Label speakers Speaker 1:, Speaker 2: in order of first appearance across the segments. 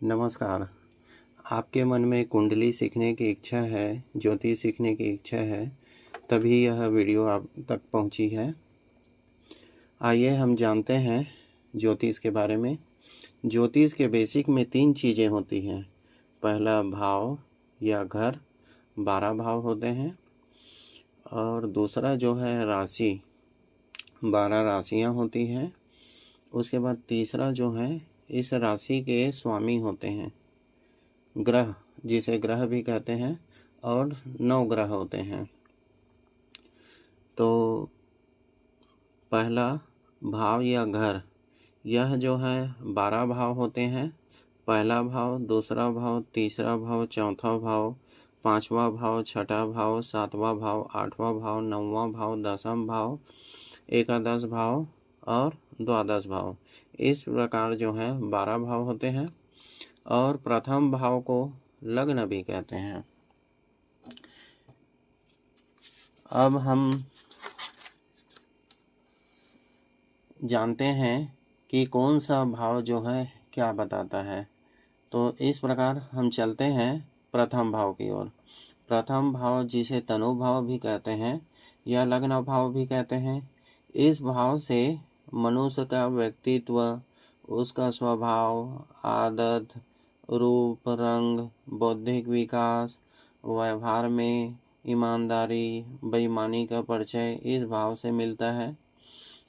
Speaker 1: नमस्कार। आपके मन में कुंडली सीखने की इच्छा है, ज्योतिष सीखने की इच्छा है, तभी यह वीडियो आप तक पहुंची है। आइए हम जानते हैं ज्योतिष के बारे में। ज्योतिष के बेसिक में 3 चीज़ें होती हैं। पहला भाव या घर, 12 भाव होते हैं, और दूसरा जो है राशि, 12 राशियां होती हैं। उसके बाद तीसरा जो है, इस राशि के स्वामी होते हैं, ग्रह, जिसे ग्रह भी कहते हैं, और 9 ग्रह होते हैं। तो पहला भाव या घर, यह जो है 12 भाव होते हैं। पहला भाव, दूसरा भाव, तीसरा भाव, चौथा भाव, 5वां भाव, छठा भाव, 7वां भाव, 8वां भाव, 9वां भाव, 10वां भाव, एकादश भाव और द्वादश भाव। इस प्रकार जो है 12 भाव होते हैं, और प्रथम भाव को लग्न भी कहते हैं। अब हम जानते हैं कि कौन सा भाव जो है क्या बताता है। तो इस प्रकार हम चलते हैं प्रथम भाव की ओर। प्रथम भाव, जिसे तनु भाव भी कहते हैं या लग्न भाव भी कहते हैं, इस भाव से मनुष्य का व्यक्तित्व, उसका स्वभाव, आदत, रूप, रंग, बौद्धिक विकास, व्यवहार में ईमानदारी, बेईमानी का परिचय इस भाव से मिलता है।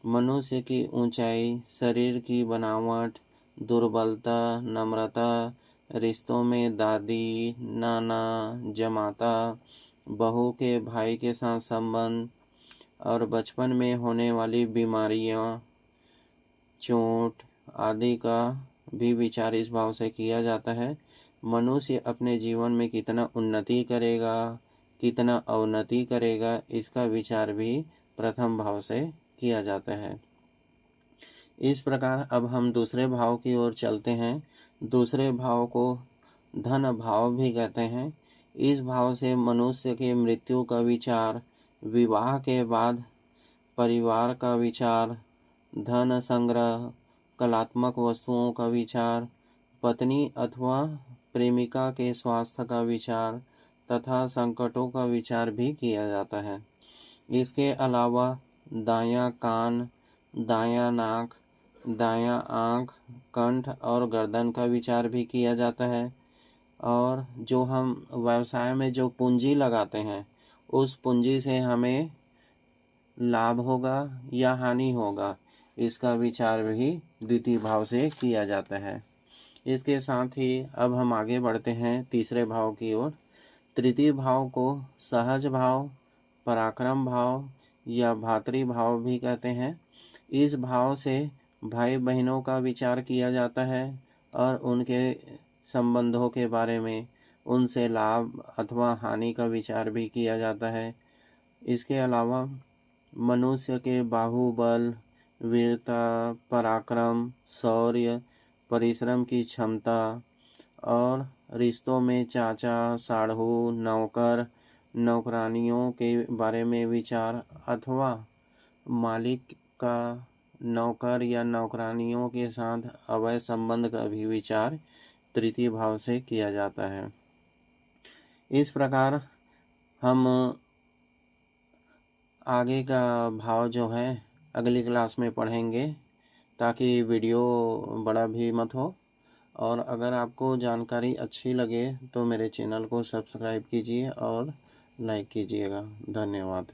Speaker 1: मनुष्य की ऊंचाई, शरीर की बनावट, दुर्बलता, नम्रता, रिश्तों में दादी, नाना, जमाता, बहू के भाई के साथ संबंध, और बचपन में होने वाली बीमारियां, चोट आदि का भी विचार इस भाव से किया जाता है। मनुष्य अपने जीवन में कितना उन्नति करेगा, कितना अवनति करेगा, इसका विचार भी प्रथम भाव से किया जाता है। इस प्रकार अब हम दूसरे भाव की ओर चलते हैं। दूसरे भाव को धन भाव भी कहते हैं। इस भाव से मनुष्य के मृत्यु का विचार, विवाह के बाद परिवार का विचार, धन संग्रह, कलात्मक वस्तुओं का विचार, पत्नी अथवा प्रेमिका के स्वास्थ्य का विचार तथा संकटों का विचार भी किया जाता है। इसके अलावा दायां कान, दायां नाक, दायां आँख, कंठ और गर्दन का विचार भी किया जाता है। और जो हम व्यवसाय में जो पूंजी लगाते हैं, उस पूंजी से हमें लाभ होगा या हानि होगा, इसका विचार भी द्वितीय भाव से किया जाता है। इसके साथ ही अब हम आगे बढ़ते हैं तीसरे भाव की ओर। तृतीय भाव को सहज भाव, पराक्रम भाव या भातृभाव भी कहते हैं। इस भाव से भाई बहनों का विचार किया जाता है और उनके संबंधों के बारे में, उनसे लाभ अथवा हानि का विचार भी किया जाता है। इसके अलावा मनुष्य के बाहुबल, वीरता, पराक्रम, शौर्य, परिश्रम की क्षमता, और रिश्तों में चाचा, साढ़ू, नौकर, नौकरानियों के बारे में विचार, अथवा मालिक का नौकर या नौकरानियों के साथ अवैध संबंध का भी विचार तृतीय भाव से किया जाता है। इस प्रकार हम आगे का भाव जो है अगली क्लास में पढ़ेंगे, ताकि वीडियो बड़ा भी मत हो। और अगर आपको जानकारी अच्छी लगे तो मेरे चैनल को सब्सक्राइब कीजिए और लाइक कीजिएगा। धन्यवाद।